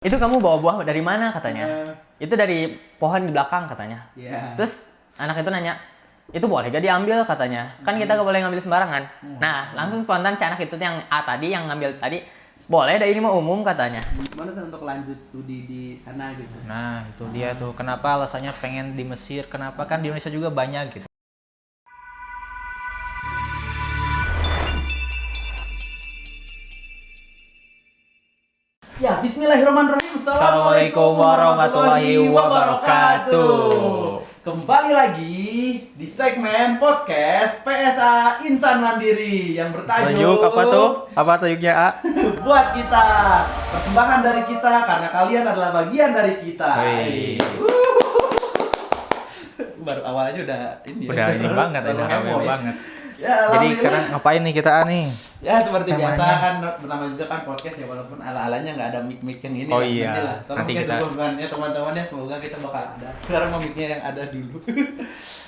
Itu kamu bawa buah dari mana katanya? Itu dari pohon di belakang katanya. Terus anak itu nanya, itu boleh gak diambil katanya? Kan kita gak boleh ngambil sembarangan. Nah, langsung spontan si anak itu yang A tadi, yang ngambil tadi, boleh, dah ini mah umum katanya. Gimana tuh untuk lanjut studi di sana gitu? Nah, itu dia tuh. Kenapa alasannya pengen di Mesir? Kenapa kan di Indonesia juga banyak gitu. Ya, bismillahirrahmanirrahim. Assalamualaikum warahmatullahi wabarakatuh. Kembali lagi di segmen podcast PSA Insan Mandiri yang bertajuk Tajuk apa tuh? Apa tajuknya, A? Buat kita. Persembahan dari kita karena kalian adalah bagian dari kita. Hei. Baru awal aja udah ini. Udah ini banget, Terlalu udah heboh rame ya. banget. Ya, Jadi alhamdulillah. sekarang ngapain nih kita, A nih? Ya seperti Temanya. biasa kan bernama juga kan podcast ya, walaupun ala-alanya nggak ada mic-mic yang ini. Oh lah. iya, Nanti lah. Tolong nanti ya kita- dukungannya teman-temannya, semoga kita bakal ada. Sekarang mau mic-nya yang ada dulu.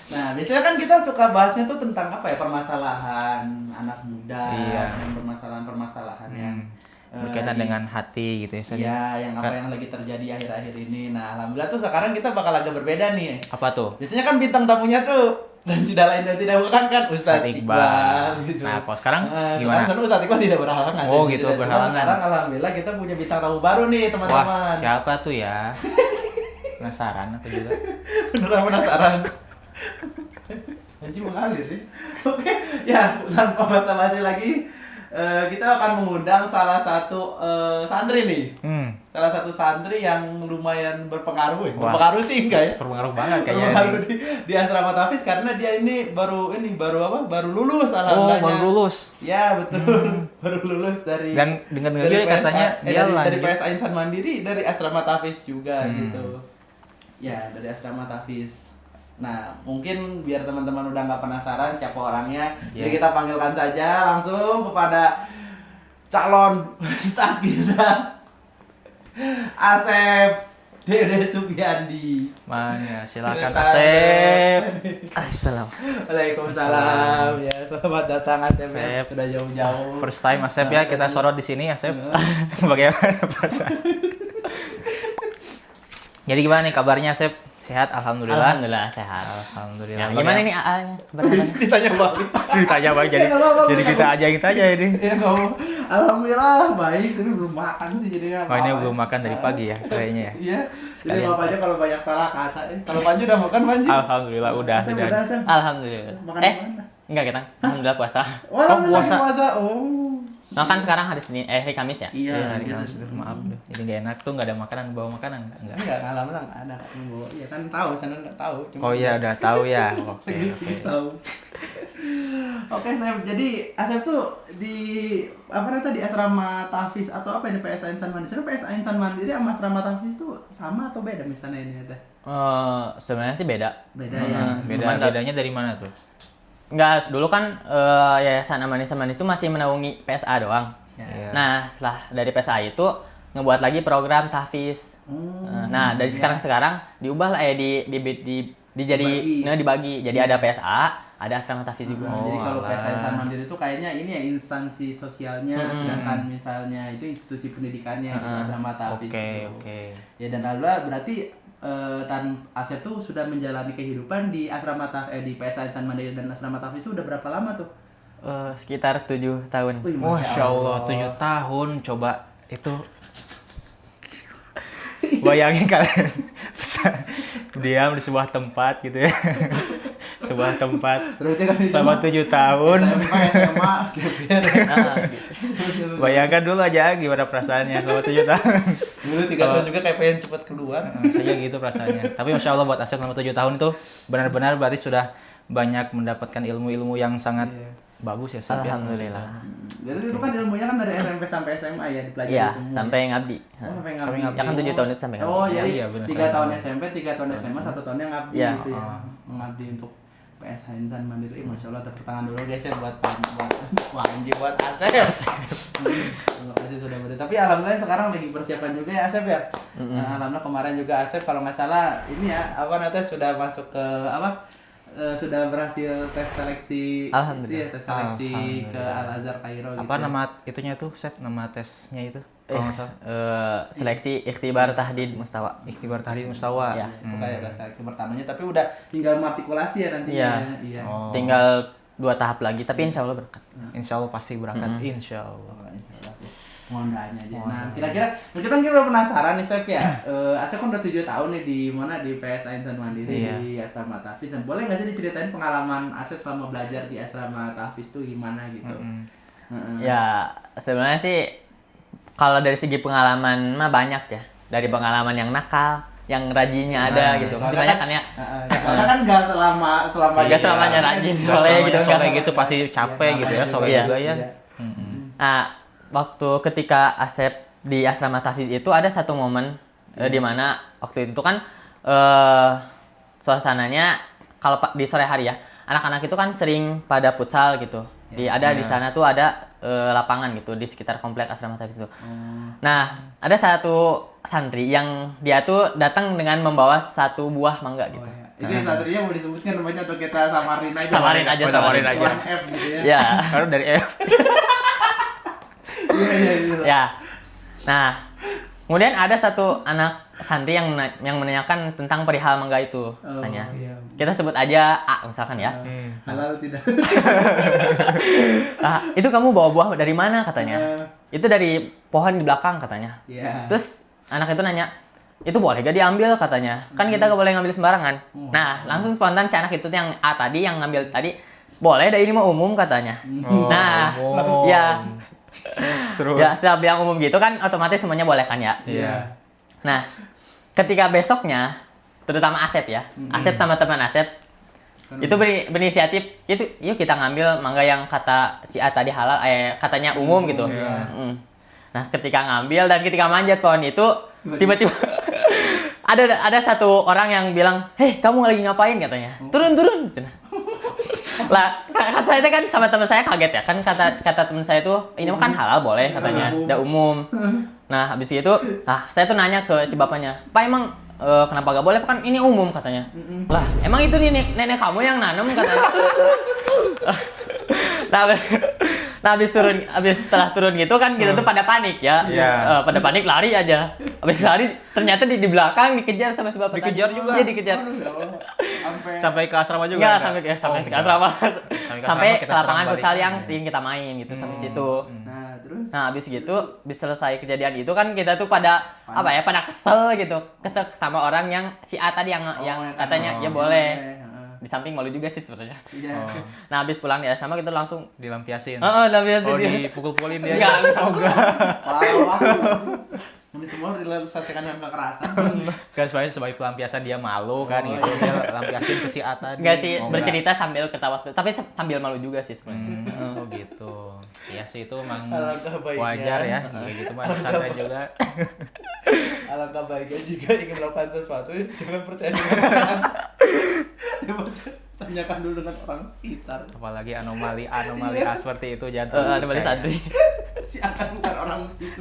Nah, biasanya kan kita suka bahasnya tuh tentang apa ya, permasalahan anak muda, Iya. dan permasalahan-permasalahan yang Berkaitan lagi- dengan hati gitu ya. Saya. Iya, yang apa yang lagi terjadi akhir-akhir ini. Nah, alhamdulillah tuh sekarang kita bakal agak berbeda nih. Apa tuh? Biasanya kan bintang tamunya tuh dan tidak lain dan tidak bukan kan Ustadz Ustadz Iqbal Iqbal. gitu. Nah, kalau sekarang gimana? Sekarang Ustadz Iqbal tidak berhalangan. Oh, sih, gitu, tidak. Cuma berhalangan. sekarang alhamdulillah kita punya bintang tamu baru nih Wah, teman-teman. siapa tuh ya? Penasaran aku juga. Beneran penasaran. Anjing mengalir ya. Oke, ya tanpa basa-basi lagi, kita akan mengundang salah satu santri nih. Salah satu santri yang lumayan berpengaruh ya. Wah. Berpengaruh sih enggak ya? Berpengaruh banget kayaknya. Berpengaruh nih. di asrama Tafiz karena dia ini baru lulus Oh, alhamdulillah. baru lulus. Ya betul, baru lulus dari Dan dengar-dengar dari dia katanya dia dari lanjut. PSA Insan Mandiri dari asrama Tafiz juga Hmm. gitu. Ya dari asrama Tafiz. Nah mungkin biar teman-teman udah nggak penasaran siapa orangnya, Yeah. jadi kita panggilkan saja langsung kepada calon ustadz kita, Asep Dede Supiandi. Mana, silakan Silakan, Asep. Assalamualaikum. Waalaikumsalam. Ya, selamat datang Asep. Ya. Asep. Sudah jauh-jauh. First time Asep ya, kita sorot di sini Asep. Bagaimana perasaan? Jadi gimana nih kabarnya Asep? Sehat alhamdulillah. Alhamdulillah sehat. Alhamdulillah. Ya, gimana nih A-nya? Ditanya balik. Ditanya bang, jadi, Ya, nggak apa-apa, jadi nggak kita apa-apa. aja yang tanya ini. Ya ngomong. Alhamdulillah baik, tapi belum makan sih jadinya. Oh ini maaf, belum ya. makan dari pagi ya kayaknya ya. Iya. Jadi Sekalian. maaf aja kalau banyak salah kata. Kalau Panji udah makan Panji? Alhamdulillah udah Asep sudah. udah Asep. Alhamdulillah. Makan di mana? Enggak kita. Alhamdulillah puasa. Oh, alhamdulillah puasa. puasa. Oh. Nah kan sekarang hari Senin, hari Kamis ya? Iya, hari biasa. Kamis itu maaf deh. Jadi gak enak tuh nggak ada makanan, bawa makanan enggak. Enggak, alhamdulillah enggak ada. Iya kan tahu, sana enggak tahu. Oh iya udah tahu ya. Oke. Lagi Oke. pisau. Oke, Asep. Jadi Asep tuh di apa namanya di asrama Tafiz atau apa ini PSA Insan Mandiri? Sebenarnya PSA Insan Mandiri sama asrama Tafiz tuh sama atau beda misalnya ini ya teh? Sebenarnya sih beda. Beda ya. Cuman Bedanya dari mana tuh? Enggak, dulu kan Yayasan Amani Semani itu masih menaungi PSA doang. Ya. Iya. Nah, setelah dari PSA itu ngebuat lagi program Tahfiz. Nah, dari iya. sekarang diubah lah Dibagi. dibagi. Jadi ada PSA, ada asrama Tahfiz juga. Jadi kalau alah. PSA Insan Mandiri itu kayaknya ini ya instansi sosialnya, sedangkan misalnya itu institusi pendidikannya gitu, asrama Tafiz. Oke, gitu. oke. Ya dan alhamdulillah berarti Tan Asep tuh sudah menjalani kehidupan di di PSA Insan Mandiri dan asrama Tafiz itu udah berapa lama tuh? Sekitar 7 tahun. Wih, Masya Allah, 7 tahun coba itu. Bayangin kalian diam di sebuah tempat gitu ya. Sebuah tempat Berarti kan selama 7 tahun. SMP, SMA, GPR. Nah, gitu. Bayangkan dulu aja gimana perasaannya selama 7 tahun. Dulu 3 tahun juga kayak pengen cepat keluar. Saya gitu perasaannya. Tapi Masya Allah buat Asep selama 7 tahun itu benar-benar berarti sudah banyak mendapatkan ilmu-ilmu yang sangat bagus ya Asep ya. Alhamdulillah. Jadi itu kan ilmunya kan dari SMP sampai SMA ya dipelajari Iya, semua. sampai ngabdi. Oh, sampai Sampai ngabdi. Ya kan 7 tahun itu sampai ngabdi. Oh, jadi Iya, benar, 3 saya tahun ngabdi. SMP, 3 tahun SMA, 1 tahunnya ngabdi Iya. gitu ya. Mengabdi untuk PSH Insan Mandiri. Masya Allah, tepuk tangan dulu guys ya buat Panji, buat Asep. Terima kasih sudah beri. Tapi alhamdulillah sekarang lagi persiapan juga ya Asep ya. Nah, alhamdulillah kemarin juga Asep kalau nggak salah ini ya apa nanti sudah masuk ke apa? Sudah berhasil tes seleksi. Alhamdulillah. Iya, tes seleksi ke Alhamdulillah. Al Azhar Kairo gitu. Apa nama itunya tuh, Sep? Nama tesnya itu? seleksi ikhtibar tahdid mustawa. Ikhtibar tahdid mustawa. Ya. Itu kayak udah seleksi pertamanya, tapi udah tinggal artikulasi ya nantinya. Iya. Iya. Oh. Tinggal 2 tahap lagi, tapi insya Allah berkat. Insya Allah pasti berangkat. Insya Allah. Mohon doanya aja. Nah, kira-kira kita udah penasaran nih, Sep ya. Asep kan udah 7 tahun nih di mana di PSA Insan Mandiri di Asrama Tahfiz. Nah, boleh nggak sih diceritain pengalaman Asep selama belajar di Asrama Tahfiz tuh gimana gitu? Ya, sebenarnya sih kalau dari segi pengalaman mah banyak ya. Dari pengalaman yang nakal, yang rajinnya ada gitu. Masih banyak kan ya. Soalnya kan nggak Nggak selamanya rajin, soleh gitu. Soleh gitu pasti capek gitu ya, soleh Iya. juga ya. Nah, waktu ketika Asep di Asrama Tahfiz itu ada satu momen di mana waktu itu kan suasananya kalau di sore hari ya, anak-anak itu kan sering pada futsal gitu. Di sana tuh ada lapangan gitu di sekitar komplek Asrama Tahfiz itu. Nah, ada satu santri yang dia tuh datang dengan membawa 1 buah mangga gitu. Ini santrinya mau disebutkan namanya atau kita samarin aja? Samarin aja. 1F gitu ya. Ya. Baru dari F. Iya. Ya. Nah, kemudian ada satu anak santri yang menanyakan tentang perihal mangga itu. Tanya. Iya. Kita sebut aja A misalkan ya. Halal tidak? Ah, itu kamu bawa buah dari mana katanya? Itu dari pohon di belakang katanya. Iya. Terus anak itu nanya, itu boleh gak diambil katanya? Kan kita gak boleh ngambil sembarangan. Nah, langsung spontan si anak itu yang A tadi yang ngambil tadi, boleh, ini mah umum katanya. Nah, ya. Terus. Ya, setelah bilang umum gitu kan otomatis semuanya boleh kan ya? Iya. Nah, ketika besoknya, terutama Asep ya, Asep sama teman Asep, itu berinisiatif, yuk kita ngambil mangga yang kata si A tadi halal, katanya umum gitu. Nah, ketika ngambil dan ketika manjat pohon itu, tiba-tiba ada satu orang yang bilang, hei kamu lagi ngapain katanya, turun. Lah, kata saya kan sama teman saya kaget ya, kan kata teman saya tuh ini mah kan halal boleh katanya, udah umum. Nah, habis itu, saya tuh nanya ke si bapaknya, Pak emang kenapa gak boleh? Kan ini umum katanya. Lah, emang itu nenek kamu yang nanam katanya. Nah, setelah turun gitu kan kita tuh pada panik ya. Pada panik lari aja. Habis lari ternyata di belakang dikejar sama si bapak. Dikejar tadi. juga? Iya, dikejar. Sampai ke asrama juga? Enggak, enggak? sampai ke asrama. Sampai ke kita lapangan serang futsal balik. yang sering kita main gitu sampai situ. Nah, terus? Nah, habis gitu, habis selesai kejadian itu kan kita tuh pada pada kesel gitu. Kesel sama orang yang si A tadi yang katanya ya boleh. Di samping malu juga sih sebenarnya. Iya. Nah, habis pulang dari asrama kita langsung Dilampiasin. lampiasin Oh, dia. dipukul-pukulin dia. Enggak. Parah. Ini semua dilaksanakan dengan kekerasan. Kan sebagai pelampiasan dia malu kan gitu. Dia lampiasin ke si A tadi. Enggak sih, Oh, bercerita sambil ketawa. Tapi sambil malu juga sih sebenarnya. Oh gitu. Iya sih itu emang Alangkah baiknya. wajar ya. Kayak gitu mah santai juga. Alangkah baiknya jika ingin melakukan sesuatu, jangan percaya dengan orang. Tanyakan dulu dengan orang sekitar. Apalagi anomali A seperti itu jangan Anomali santri. Si akan bukan orang situ.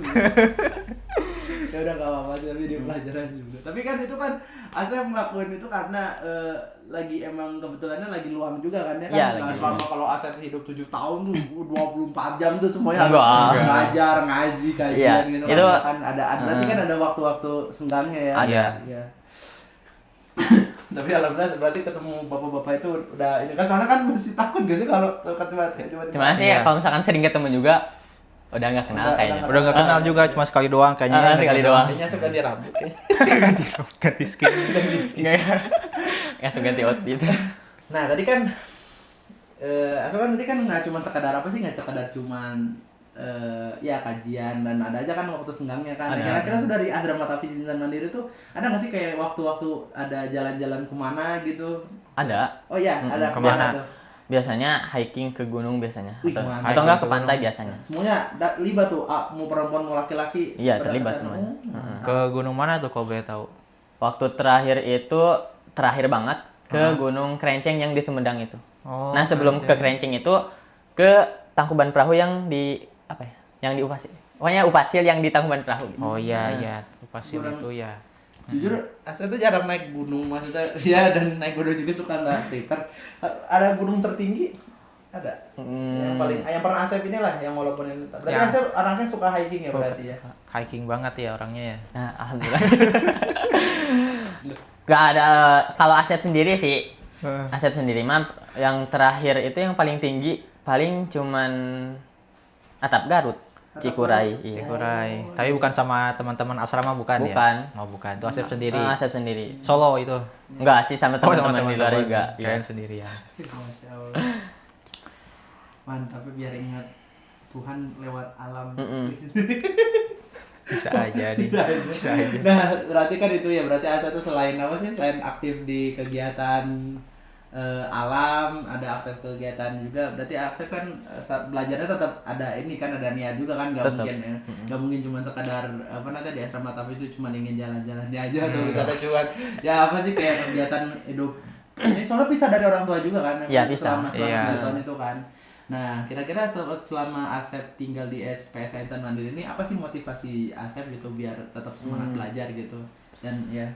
Ya udah gak apa-apa sih, tapi dia pelajaran juga. Tapi kan itu kan Asep ngelakuin itu karena lagi emang kebetulannya lagi luang juga kan ya kan. Iya, Nggak lagi selama kalau Asep hidup 7 tahun tuh 24 jam tuh semuanya Enggak. belajar, ngaji, kajian Iya, gitu itu kan. Ada berarti kan ada waktu-waktu senggangnya ya. Ada. Iya. Tapi alhamdulillah berarti ketemu bapak-bapak itu udah ini kan, soalnya kan masih takut gak sih kalau tiba-tiba. Cuman sih kalau misalkan sering ketemu juga udah nggak kenal kayaknya. Udah nggak kenal juga, cuma sekali doang kayaknya. Sekali doang. Kayaknya ganti rambut kayaknya. Ganti skin. Nggak ganti outfit. Nah tadi kan Asal kan tadi kan nggak cuma sekadar apa sih, nggak sekadar cuman ya kajian dan ada aja kan waktu senggangnya kan. Nah, kira-kira tuh dari Asrama Tahfiz Insan Mandiri tuh ada nggak sih kayak waktu-waktu ada jalan-jalan kemana gitu? Ada. Oh iya, ada Kemana? biasa tuh. Biasanya hiking ke gunung biasanya. Wih, Atau, mantap. atau enggak ke Hiking ke pantai gunung. biasanya. Semuanya libat tuh, mau perempuan mau laki-laki. Iya, pada terlibat kesana. semuanya. Ke gunung mana tuh kalau boleh tahu? Waktu terakhir banget ke Gunung Krenceng yang di Sumedang itu. Oh, Nah, sebelum ke Krenceng itu ke Tangkuban Perahu yang di apa ya? Yang di Upasil. Pokoknya Upasil yang di Tangkuban Perahu. Gitu. Oh iya iya, Upasil Gunung. itu ya. Jujur, Asa tuh jarang naik gunung, maksudnya ya, dan naik gunung juga suka nggak prefer. Ada gunung tertinggi? Ada. Yang pernah Asep inilah yang walaupun ini. Berarti Asep anaknya suka hiking ya berarti ya. Hiking banget ya orangnya ya. Nah, alhamdulillah. Gak ada, kalau Asep sendiri sih. Asep sendiri mah yang terakhir itu yang paling tinggi paling cuman Atap Garut. Cikuray, iya. Cikuray. Tapi bukan sama teman-teman asrama bukan ya? Bukan. Oh, bukan. Itu Asep sendiri. Asep sendiri. Solo itu. Enggak sih, sama teman-teman di luar juga. Kalian sendiri ya. Masya Allah. Mantap, biar ingat Tuhan lewat alam. Bisa aja nih. Bisa aja. Nah, berarti kan itu ya, berarti Asa tuh selain apa sih? Selain aktif di kegiatan alam, ada aktif kegiatan juga. Berarti Asep kan saat belajarnya tetap ada ini kan, ada niat juga kan, nggak mungkin ya. Nggak mungkin cuma sekadar apa nanti di asrama tapi itu cuma ingin jalan-jalan aja atau wisata cuan. Ya apa sih kayak kegiatan hidup. Ini soalnya pisah dari orang tua juga kan. Iya, pisah. Selama 3 tahun itu kan. Nah, kira-kira selama Asep tinggal di SPS Insan Mandiri ini apa sih motivasi Asep gitu biar tetap semangat belajar gitu? Dan ya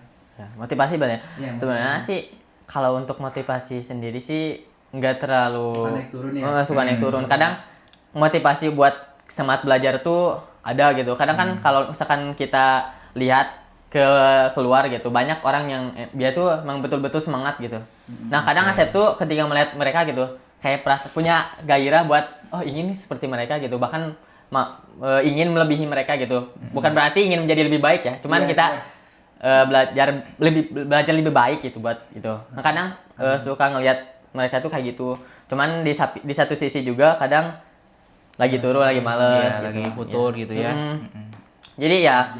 motivasi banyak. Ya, sebenarnya sih kalau untuk motivasi sendiri sih nggak terlalu suka naik turun ya. Suka naik turun. Kadang motivasi buat semangat belajar tuh ada gitu. Kadang kan kalau misalkan kita lihat keluar gitu, banyak orang yang dia tuh emang betul-betul semangat gitu. Nah, kadang Asep tuh ketika melihat mereka gitu kayak punya gairah buat ingin seperti mereka gitu, bahkan ingin melebihi mereka gitu. Bukan berarti ingin menjadi lebih baik ya, cuman kita belajar lebih baik gitu buat itu. Nah, kadang suka ngelihat mereka tuh kayak gitu. Cuman di satu sisi juga kadang lagi turun, lagi males, gitu. Lagi futur gitu ya. Jadi ya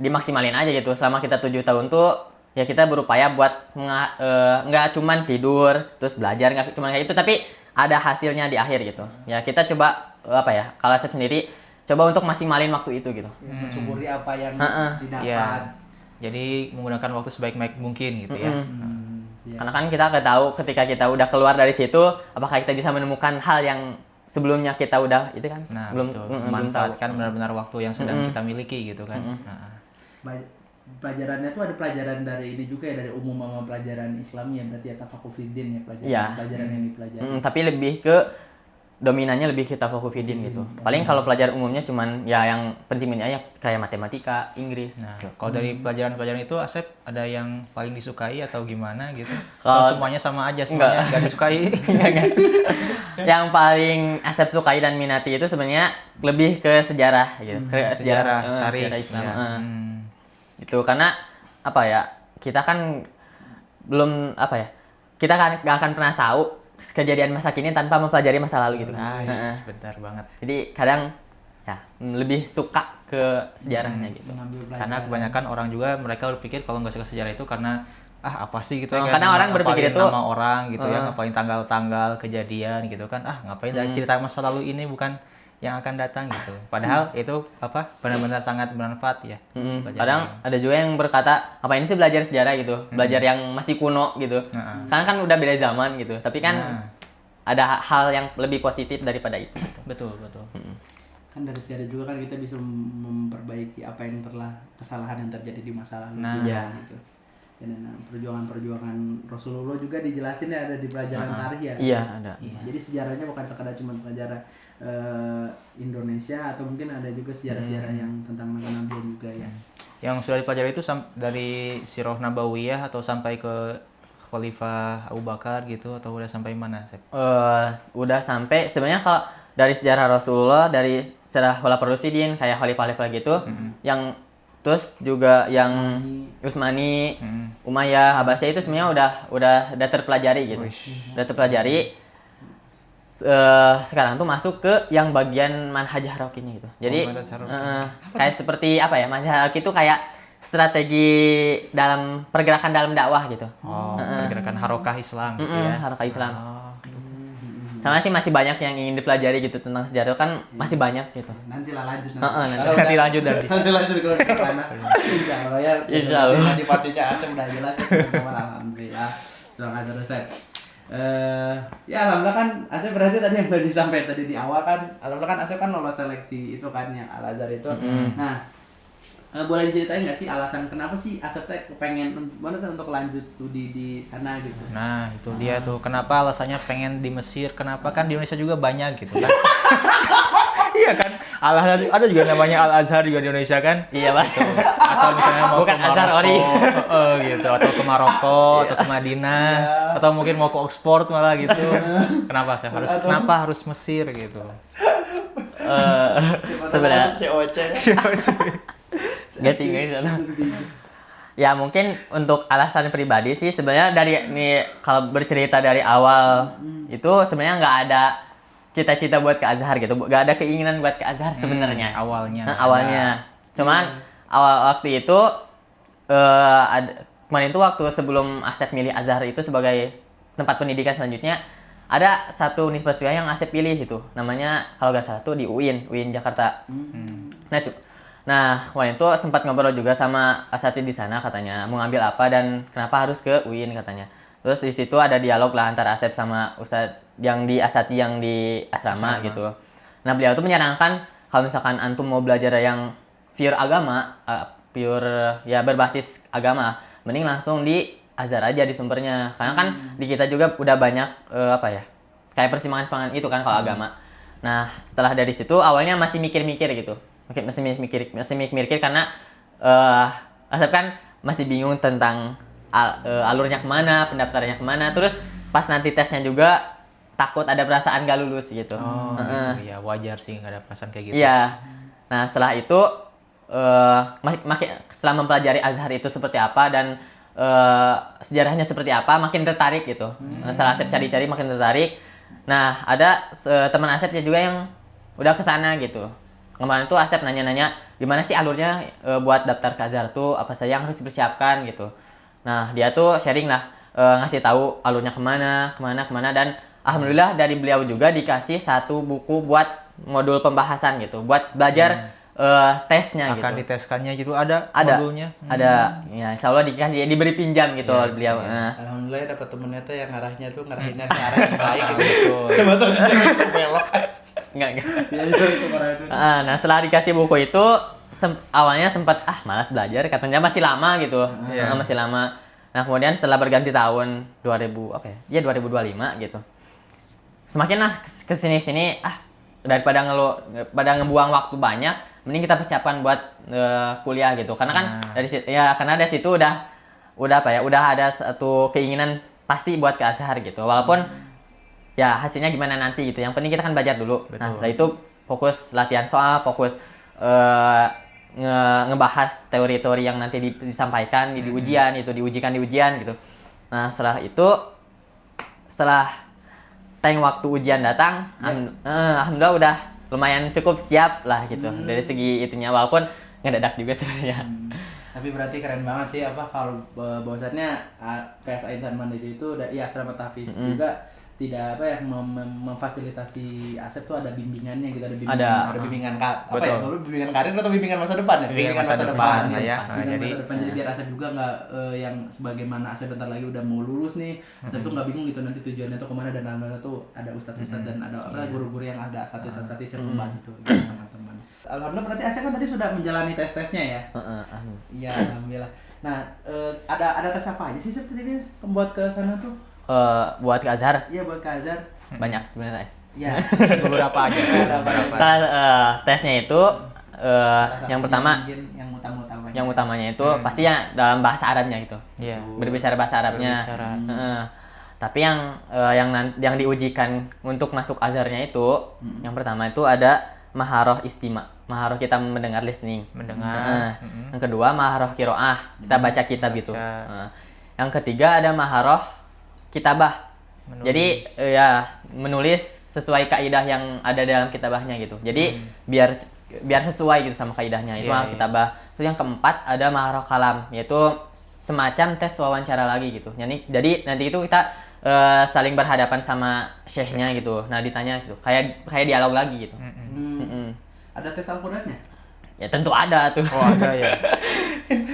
dimaksimalin aja gitu. Selama kita 7 tahun tuh ya kita berupaya buat nggak cuman tidur terus belajar, nggak cuman kayak gitu, tapi ada hasilnya di akhir gitu. Ya kita coba kalau saya sendiri coba untuk maksimalin waktu itu gitu. Mensyukuri apa yang didapat. Ya. Jadi menggunakan waktu sebaik-baik mungkin gitu ya. Karena kan kita nggak tahu ketika kita udah keluar dari situ apakah kita bisa menemukan hal yang sebelumnya kita udah itu kan belum memanfaatkan benar-benar waktu yang sedang kita miliki gitu kan. Pelajarannya tuh ada pelajaran dari ini juga ya, dari umum sama pelajaran Islam ya, berarti ya tafakufiddin ya pelajaran yang dipelajari. Tapi lebih ke dominannya lebih kita fokusidin gitu. Paling kalau pelajaran umumnya cuman ya yang penting aja kayak matematika, Inggris. Nah, kalau dari pelajaran-pelajaran itu Asep ada yang paling disukai atau gimana gitu? Kalau semuanya sama aja, semuanya nggak disukai. Enggak. Yang paling Asep sukai dan minati itu sebenarnya lebih ke sejarah gitu. Sejarah, tarikh, sejarah Islam. Ya. Itu karena kita kan belum kita kan nggak akan pernah tahu kejadian masa kini tanpa mempelajari masa lalu gitu. Benar banget. Jadi kadang ya lebih suka ke sejarahnya gitu. Karena kebanyakan orang juga mereka berpikir kalau nggak suka sejarah itu karena apa sih gitu kan. Karena orang berpikir itu nama orang gitu ya, ngapain tanggal-tanggal kejadian gitu kan. Ngapain dari cerita masa lalu ini bukan yang akan datang gitu. Padahal itu benar-benar sangat bermanfaat ya. Kadang ada juga yang berkata, apa ini sih belajar sejarah gitu, belajar yang masih kuno gitu. Karena kan udah beda zaman gitu. Tapi kan ada hal yang lebih positif daripada itu. Gitu. Betul. Kan dari sejarah juga kan kita bisa memperbaiki apa yang kesalahan yang terjadi di masa lalu. Gitu. Dan perjuangan Rasulullah juga dijelasin ya, ada di pelajaran tarikh ya. Iya, ada. Jadi sejarahnya bukan sekadar cuma sejarah Indonesia, atau mungkin ada juga sejarah-sejarah yang tentang Nabi juga ya. Yang sudah dipelajari itu dari Sirah Nabawiyah atau sampai ke Khalifah Abu Bakar gitu, atau udah sampai mana, Sep? Udah sampai sebenarnya kalau dari sejarah Rasulullah, dari sejarah Khulafaur Rasyidin kayak khalifah-khalifah gitu, yang terus juga yang Utsmani, Umayyah, Abbasiyah itu sebenarnya udah terpelajari gitu. Udah terpelajari. Sekarang tuh masuk ke yang bagian manhaj harokinya gitu. Jadi kayak seperti manhaj haroki itu kayak strategi dalam pergerakan dalam dakwah gitu. Pergerakan harokah Islam gitu ya. Harokah Islam. Sama sih masih banyak yang ingin dipelajari gitu tentang sejarah kan masih banyak gitu. Nantilah lanjut. Nanti lanjut dari. Nanti lanjut kalau ke sana. Insyaallah ya. Insyaallah. Nanti pastinya Asep udah jelas ya. Alhamdulillah. Semangat terus, Sep. Ya alhamdulillah kan Asep berarti tadi yang udah disampaikan tadi di awal kan, alhamdulillah kan Asep kan lolos seleksi itu kan yang Al Azhar itu. Nah, Boleh diceritain nggak sih alasan kenapa sih Asep teh pengen untuk lanjut studi di sana gitu? Nah, itu dia tuh. Kenapa alasannya pengen di Mesir? Kenapa kan di Indonesia juga banyak gitu kan? Iya kan? Al-Azhar ada juga namanya Al-Azhar juga di Indonesia kan? Iya, Bang. Atau misalnya mau Bukan ke Azhar Maroko, Ori. gitu, atau ke Maroko, atau ke Madinah, atau mungkin mau ke Oxford malah gitu. Kenapa sih kenapa harus Mesir gitu? Sebenarnya COC. Gak sih, ya mungkin untuk alasan pribadi sih sebenarnya dari nih kalau bercerita dari awal itu sebenarnya nggak ada cita-cita buat ke Azhar gitu, nggak ada keinginan buat ke Azhar sebenarnya. Awalnya. Cuman awal waktu itu kemarin itu waktu sebelum Asep milih Azhar itu sebagai tempat pendidikan selanjutnya, ada satu universitas yang Asep pilih itu, namanya kalau nggak salah tuh di UIN Jakarta. Nah, waktu itu sempat ngobrol juga sama asatid di sana, katanya mau ngambil apa dan kenapa harus ke UIN katanya. Terus di situ ada dialog lah antara Asep sama Ustadz yang di asatid yang di asrama gitu. Nah, beliau tuh menyarankan kalau misalkan antum mau belajar yang pure agama, pure ya berbasis agama, mending langsung di Azhar aja di sumbernya. Karena kan di kita juga udah banyak kayak persimpangan itu kan kalau agama. Nah, setelah dari situ awalnya masih mikir-mikir gitu. Masih mikir karena Asep kan masih bingung tentang alurnya kemana, pendaftarannya kemana. Terus pas nanti tesnya juga takut ada perasaan gak lulus gitu. Gitu ya, wajar sih nggak ada perasaan kayak gitu. Iya. Nah, setelah itu setelah mempelajari Azhar itu seperti apa dan sejarahnya seperti apa, makin tertarik gitu. Setelah Asep cari-cari makin tertarik. Nah, ada teman Asep juga yang udah kesana gitu. Kemarin tuh Asep nanya-nanya gimana sih alurnya buat daftar ke Azhar tuh, apa saja yang harus dipersiapkan gitu. Nah, dia tuh sharing lah, ngasih tahu alurnya kemana dan alhamdulillah dari beliau juga dikasih satu buku buat modul pembahasan gitu, buat belajar tesnya gitu. Akan diteskannya gitu ada modulnya? Ada, ya insya Allah diberi pinjam gitu oleh beliau. Alhamdulillah dapat temennya tuh yang ngarahinnya ke arah yang baik gitu. Sebetulnya belok. Enggak. Ya itu parah itu. Nah, setelah dikasih buku itu awalnya sempat malas belajar, katanya masih lama gitu. Masih lama. Nah, kemudian setelah berganti tahun 2025 gitu. Semakin kesini daripada ngebuang waktu banyak, mending kita persiapkan buat kuliah gitu. Karena kan karena dari situ udah ada satu keinginan pasti buat ke Azhar gitu. Walaupun ya hasilnya gimana nanti gitu. Yang penting kita kan belajar dulu. Betul. Nah, setelah itu fokus latihan soal, fokus ngebahas teori-teori yang nanti disampaikan di ujian, itu diujikan di ujian gitu. Nah, setelah waktu ujian datang, alhamdulillah udah lumayan cukup siap lah gitu. Dari segi itunya, walaupun ngedadak juga sebenarnya. Tapi berarti keren banget sih kalau bahwasannya PSA Insan Mandiri itu dari asrama tahfiz juga tidak memfasilitasi Asep tuh ada bimbingannya gitu, ada bimbingan bimbingan karir atau bimbingan masa depan ya? Bimbingan masa depan ya. Jadi biar Asep juga nggak yang sebagaimana Asep bentar lagi udah mau lulus nih, Asep tuh nggak bingung gitu nanti tujuannya tuh kemana, dan alhamdulillah tuh ada ustadz-ustadz dan ada guru-guru yang ada satis-satis yang membantu gitu teman-teman. Alhamdulillah berarti Asep kan tadi sudah menjalani tes-tesnya ya? Iya, alhamdulillah. Nah, ada tes apa aja sih sebenarnya buat ke sana tuh? Buat ke Azhar? Iya, buat ke Azhar. Banyak sebenarnya. Iya. Beberapa aja. Tesnya itu yang pertama yang utamanya itu pasti yang dalam bahasa Arabnya gitu. Iya. Berbicara bahasa Arabnya. Tapi yang diujikan untuk masuk Azharnya itu yang pertama itu ada maharoh istima. Maharoh kita mendengar listening. Yang kedua maharoh qiraah, kita baca kitab gitu. Yang ketiga ada maharoh kitabah. Jadi menulis sesuai kaidah yang ada dalam kitabahnya gitu. Jadi biar sesuai gitu sama kaidahnya. Itu kitabah. Terus yang keempat ada maharoh kalam, yaitu semacam tes wawancara lagi gitu. Jadi nanti itu kita saling berhadapan sama syekhnya gitu. Nah, ditanya gitu. Kayak dialog lagi gitu. Ada tes Al-Qur'annya? Ya tentu ada tuh. Oh, ada ya.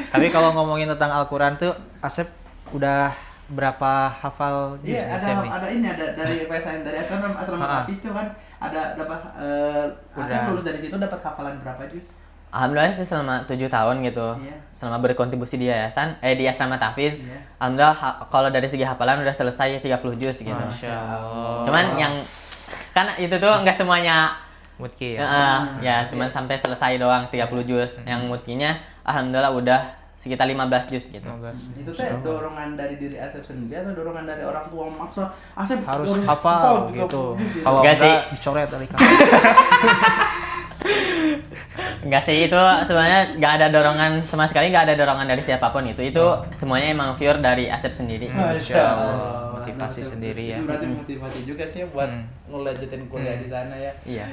Tapi kalau ngomongin tentang Al-Qur'an tuh Asep udah berapa hafal? Iya, ada dari PSN dari asrama tahfiz tuh kan ada dapat Asep lulus dari situ dapat hafalan berapa juz? Alhamdulillah sih selama 7 tahun gitu. Iya. Selama berkontribusi di yayasan di asrama tahfiz. Iya. Alhamdulillah kalau dari segi hafalan udah selesai 30 juz gitu. Masya Allah. Cuman yang kan itu tuh enggak semuanya Mutki ya. ya cuman sampai selesai doang 30 juz. Yang mutinya alhamdulillah udah sekitar 15 juz gitu. 15. Itu teh dorongan dari diri Asep sendiri atau dorongan dari orang tua memaksa Asep Harus hafal gitu. Kalau Enggak sih. enggak dicoret kali kan. Enggak sih, itu sebenarnya nggak ada dorongan sama sekali, nggak ada dorongan dari siapapun itu semuanya emang pure dari Asep sendiri. Masya Allah. Motivasi sendiri ya. Itu berarti motivasi juga sih buat ngelanjutin kuliah di sana ya. Iya.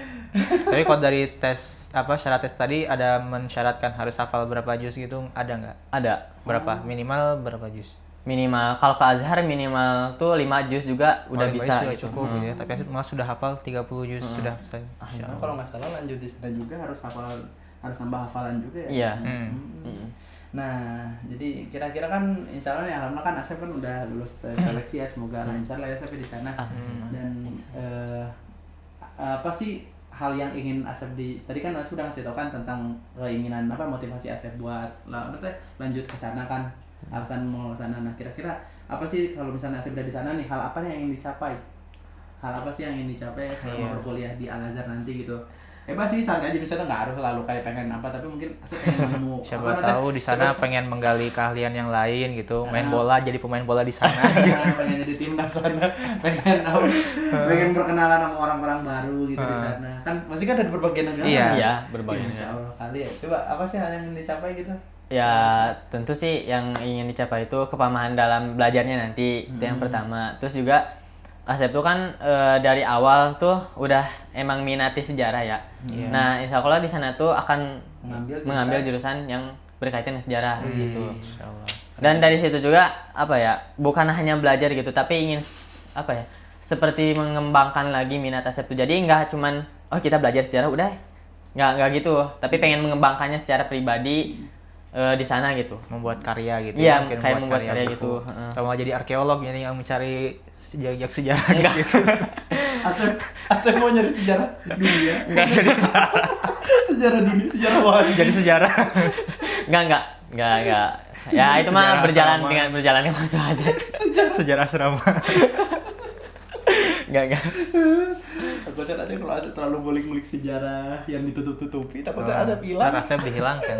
Tapi kalau dari tes syarat tes tadi ada mensyaratkan harus hafal berapa juz gitu, ada nggak? Ada Berapa? Minimal berapa juz? minimal kalau ke Azhar minimal tuh 5 juz juga udah bisa sudah gitu. cukup gitu ya. Tapi Asep malah sudah hafal 30 juz sudah selesai. Nah, kalau nggak salah lanjut di sana juga harus nambah hafalan juga ya. Iya. Nah, jadi kira-kira kan insya Allah nih alhamdulillah kan Asep kan udah lulus tes seleksi ya, semoga lancar lah ya Asep di sana. Dan apa sih hal yang ingin Asep tadi kan Asep udah ngasih tau kan tentang keinginan motivasi Asep buat lanjut ke sana kan, alasan mau ke sana. Nah, kira-kira apa sih kalau misalnya Asep udah di sana nih, hal apa yang ingin dicapai? Hal apa sih yang ingin dicapai selama berkuliah di Al Azhar nanti gitu? Sih santai aja, misalnya nggak harus selalu kayak pengen apa, tapi mungkin Asep pengen nemu Siapa tahu di sana pengen menggali keahlian yang lain gitu, main bola, jadi pemain bola di sana. pengen jadi timnas sana, pengen berkenalan sama orang-orang baru gitu di sana. Kan masih kan ada berbagai negara. Iya, berbagai Masya negara. Allah kali ya. Coba apa sih hal yang ingin dicapai gitu? Ya tentu sih yang ingin dicapai itu kepahaman dalam belajarnya nanti, itu yang pertama. Terus juga Asep tuh kan dari awal tuh udah emang minati sejarah ya. Nah, insya Allah di sana tuh akan mengambil jurusan yang berkaitan dengan sejarah gitu. Dan dari situ juga bukan hanya belajar gitu, tapi ingin seperti mengembangkan lagi minat Asep tuh. Jadi nggak cuman kita belajar sejarah udah, nggak gitu. Tapi pengen mengembangkannya secara pribadi di sana gitu. Membuat karya gitu. Iya, mungkin kayak membuat karya gitu. Sama jadi arkeolog ini yang mencari sejarah gitu. Asep mau nyari sejarah dunia. Enggak jadi Sejarah dunia, sejarah wajib. jadi sejarah. Enggak. Ya itu mah Sejarah berjalan sama. dengan berjalannya waktu aja. Sejarah asrama. Enggak. Takutnya nanti kalau Asep terlalu ngulik-ngulik sejarah yang ditutup-tutupi, takutnya Asep hilang. Ntar Asep dihilangkan.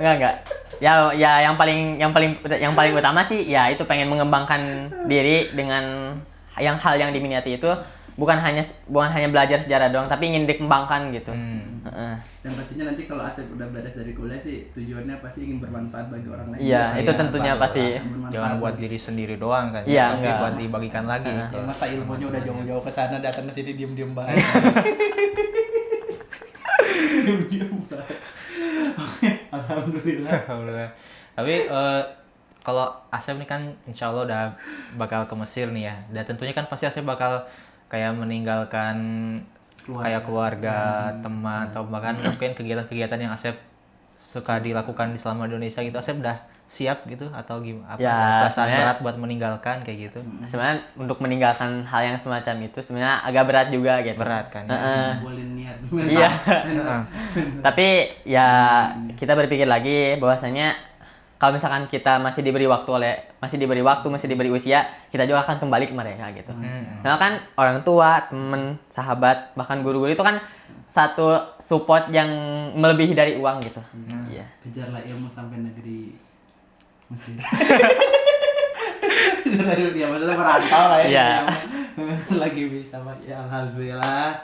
Enggak. Ya yang paling utama sih ya itu pengen mengembangkan diri dengan hal yang diminati itu bukan hanya belajar sejarah doang, tapi ingin dikembangkan gitu. Dan pastinya nanti kalau Asep udah beres dari kuliah sih tujuannya pasti ingin bermanfaat bagi orang lain. Iya, itu tentunya pasti. Jangan buat diri sendiri doang kan. Iya, Pasti enggak. buat dibagikan lagi. Ya, masa ilmunya udah jauh-jauh ke sana, datang ke sini diem-diem banget. Diem-diem banget. Oke, alhamdulillah. Alhamdulillah. Tapi kalau Asep nih kan insya Allah udah bakal ke Mesir nih ya. Dan tentunya kan pasti Asep bakal kayak meninggalkan kayak keluarga, teman, atau bahkan mungkin kegiatan-kegiatan yang Asep suka dilakukan di selama Indonesia gitu. Asep udah siap gitu atau gimana? Ya, perasaan soalnya- berat buat meninggalkan kayak gitu? Sebenarnya untuk meninggalkan hal yang semacam itu sebenarnya agak berat juga gitu. Berat kan? Boleh niat. Iya. Tapi ya kita berpikir lagi bahwasanya kalau misalkan kita masih diberi usia, kita juga akan kembali ke mereka gitu. Karena kan orang tua, temen, sahabat, bahkan guru-guru itu kan satu support yang melebihi dari uang gitu. Iya. Kejarlah ilmu sampai negeri Mesir. Kejarlah ilmu, ya maksudnya merantau lah ya. Iya. Lagi bisa Pak. Ya alhamdulillah.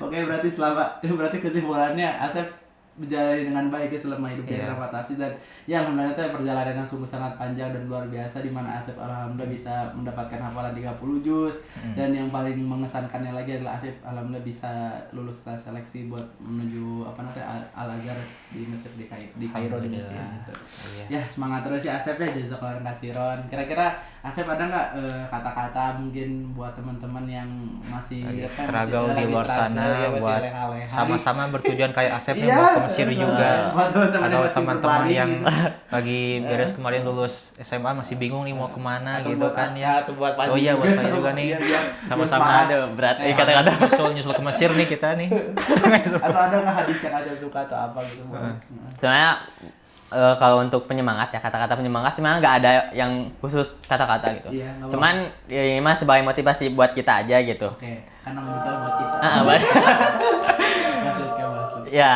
Oke, berarti kesimpulannya Asep berjalani dengan baik ya selama hidup di Asrama Tahfiz, dan ya alhamdulillah itu perjalanan yang sungguh sangat panjang dan luar biasa, di mana Asep alhamdulillah bisa mendapatkan hafalan 30 juz dan yang paling mengesankannya lagi adalah Asep alhamdulillah bisa lulus tes seleksi buat menuju Al Azhar di Mesir, di Kairo di Mesir gitu. Ya semangat terus ya Asep ya, jazakallahu khairan. Kira-kira Asep ada nggak kata-kata mungkin buat teman-teman yang masih struggle di luar sana buat sama-sama bertujuan kayak Asep yang Iya, mau ke Mesir juga. Buat teman-teman Atau yang masih teman-teman berbaring yang gitu. lagi beres kemarin lulus SMA masih bingung nih mau kemana Atau gitu buat kan Aska, ya. atau buat Panji Oh iya buat juga, saya juga sama- nih. iya, biar Sama-sama semangat. Aduh, berat. Kata-kata. nyusul ke Mesir nih kita nih. Atau ada nggak hadis yang Asep suka atau apa gitu? Sebenarnya kalau untuk penyemangat ya, kata-kata penyemangat sebenarnya nggak ada yang khusus kata-kata gitu. Iya, nggak Cuman ya, ini mah sebagai motivasi buat kita aja gitu. Oke, karena mental buat kita. Baik. Masuk ya masuk. Ya,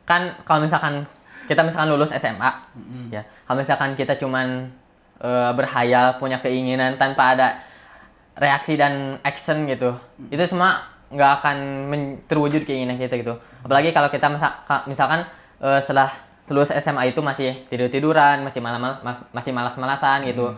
kan kalau misalkan kita lulus SMA, ya, kalau misalkan kita cuman berhayal, punya keinginan tanpa ada reaksi dan action gitu, itu semua nggak akan terwujud keinginan kita gitu. Apalagi kalau kita misalkan setelah lulus SMA itu masih tidur-tiduran, masih malas-malasan gitu.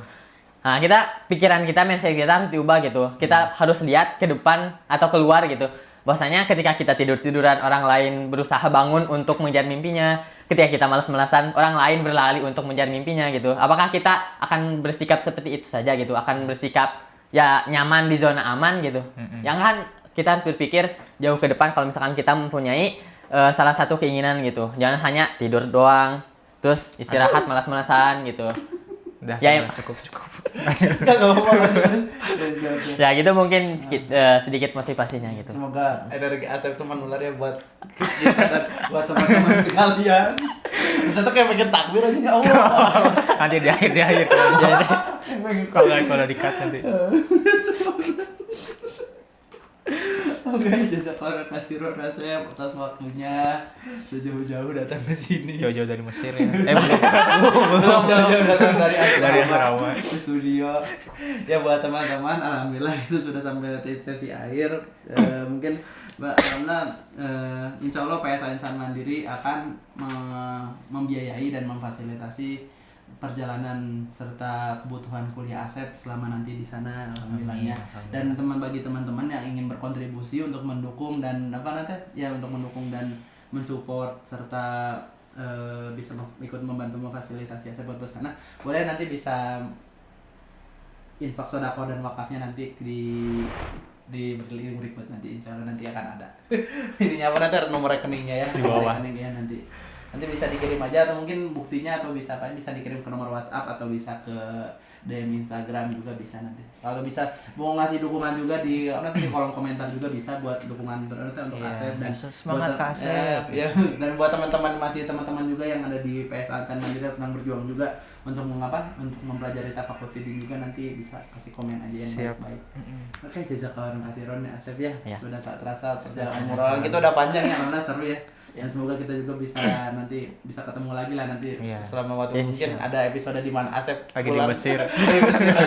Nah, pikiran kita, mindset kita harus diubah gitu. Kita harus lihat ke depan atau keluar gitu. Bahwasanya ketika kita tidur-tiduran, orang lain berusaha bangun untuk mengejar mimpinya. Ketika kita malas-malasan, orang lain berlari untuk mengejar mimpinya gitu. Apakah kita akan bersikap seperti itu saja gitu? Akan bersikap ya nyaman di zona aman gitu? Yang kan kita harus berpikir jauh ke depan kalau misalkan kita mempunyai salah satu keinginan gitu. Jangan hanya tidur doang, terus istirahat malas-malasan gitu. Udah Ya, cukup. Enggak apa-apa. Ya gitu mungkin sedikit motivasinya gitu. Semoga energi Asep itu menular ya buat kita dan buat teman-teman sekalian. Bisa tuh kayak pengen takbir aja nggak Allah. Nanti di akhir kalau di-cut nanti. Oke, jazakallahu khairan Asep atas waktunya. Udah jauh-jauh datang ke sini. Jauh-jauh dari Mesir ya. Belum jauh-jauh datang dari Asrama. ke studio. Ya buat teman-teman, alhamdulillah itu sudah sampai sesi akhir. Mungkin karena insya Allah PSA Insan Mandiri akan membiayai dan memfasilitasi perjalanan serta kebutuhan kuliah Asep selama nanti di sana, alhamdulillahnya. Dan bagi teman-teman yang ingin berkontribusi untuk mendukung dan untuk mendukung dan mensupport serta bisa ikut membantu memfasilitasi Asep buat bersana, boleh nanti bisa infak sodako dan wakafnya nanti di berikut nanti, insya Allah nanti akan ada. Ininya apa nanti nomor rekeningnya ya, Di bawah. rekeningnya nanti bisa dikirim aja, atau mungkin buktinya atau bisa dikirim ke nomor WhatsApp atau bisa ke DM Instagram juga bisa nanti. Kalau bisa mau ngasih dukungan juga nanti di kolom komentar juga bisa buat dukungan untuk Asep dan semangat Kak Asep. Ya, dan buat teman-teman juga yang ada di PSA Insan Mandiri yang sedang berjuang juga untuk mempelajari tafakkur feeding juga, nanti bisa kasih komen aja yang baik-baik. Oke, jazakallahu khairan ya Asep ya. Sudah tak terasa perjalanan moral kita udah panjang ya, karena seru ya. Dan semoga kita juga nanti bisa ketemu lagi lah nanti selama waktu. Mungkin ada episode di mana Asep Lagi di Mesir.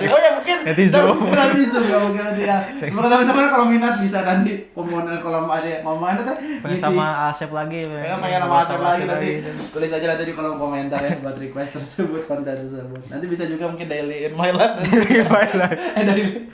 Oh ya mungkin Nanti Zoom. Nanti Zoom ya mungkin nanti ya. Semoga teman-teman kalau minat bisa nanti kalau ada mau Pengen sama Asep lagi. pengen sama Asep lagi nanti tulis aja nanti di kolom komentar ya buat request tersebut, konten tersebut. Nanti bisa juga mungkin daily in my life. Daily.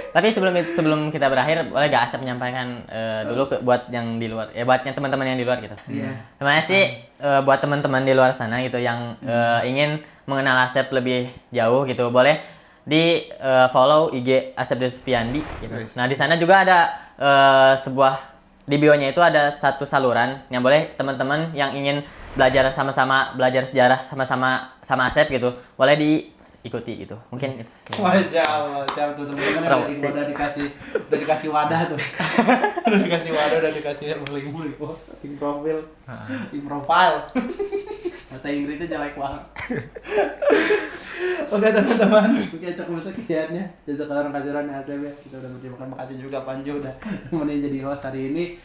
Tapi sebelum kita berakhir, boleh gak Asep menyampaikan dulu buat yang di luar, ya buat teman-teman yang di luar gitu. Iya. Terima kasih buat teman-teman di luar sana gitu yang ingin mengenal Asep lebih jauh gitu. Boleh di follow IG Asep Despiandi gitu. Nah, di sana juga ada di bio-nya itu ada satu saluran yang boleh teman-teman yang ingin belajar sejarah sama Asep gitu. Boleh diikuti gitu. Mungkin itu. Masya Allah, siap tuh teman-teman udah dikasih wadah tuh. udah dikasih link profil. Bahasa Inggrisnya jelek banget. Oke teman-teman, mungkin cukup sekiannya. Jazakallahu khairan ya Asep ya. Kita udah berterima kasih juga Panju udah nemenin jadi host hari ini.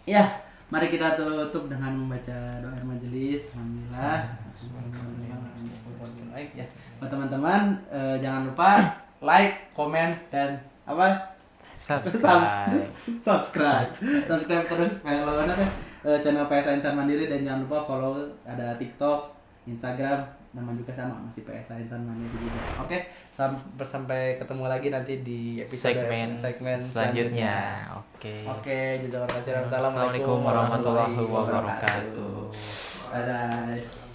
Ya, mari kita tutup dengan membaca doa majelis. Alhamdulillah. Ya, buat teman-teman jangan lupa like, komen dan subscribe terus follow channel PSA Insan Mandiri, dan jangan lupa follow ada TikTok, Instagram, nama juga sama masih PSA Insan Mandiri juga. Oke, sampai ketemu lagi nanti di episode segmen selanjutnya. Oke. Jazakallahu khairan. Assalamualaikum warahmatullahi wabarakatuh. Dadah.